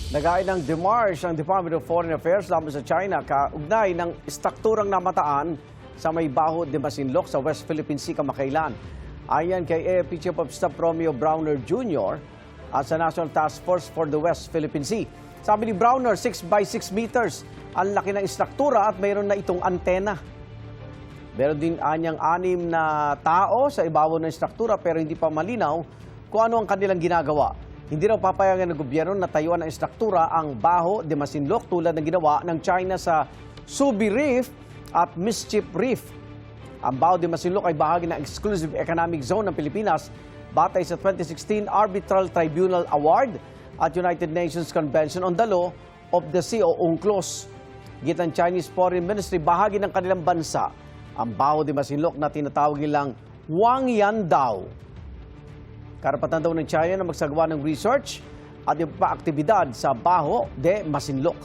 Naghain ng demarche ang Department of Foreign Affairs laban sa China kaugnay ng istrukturang namataan sa may Baho de Masinloc sa West Philippine Sea kamakailan. Ayon kay AFP Chief of Staff Romeo Browner Jr. at sa National Task Force for the West Philippine Sea. Sabi ni Browner, 6 by 6 meters ang laki ng istruktura at mayroon na itong antena. Meron din anyang 6 na tao sa ibabaw ng istruktura pero hindi pa malinaw kung ano ang kanilang ginagawa. Hindi raw papayagan ng gobyerno na tayuan ng istruktura ang Baho de Masinloc tulad ng ginawa ng China sa Subi Reef at Mischief Reef. Ang Baho de Masinloc ay bahagi ng Exclusive Economic Zone ng Pilipinas batay sa 2016 Arbitral Tribunal Award at United Nations Convention on the Law of the Sea o UNCLOS. Gitan Chinese Foreign Ministry, bahagi ng kanilang bansa ang Baho de Masinloc na tinatawag nilang Huangyan daw. Karapatan daw ng China na magsagawa ng research at iba pa aktibidad sa Baho de Masinloc.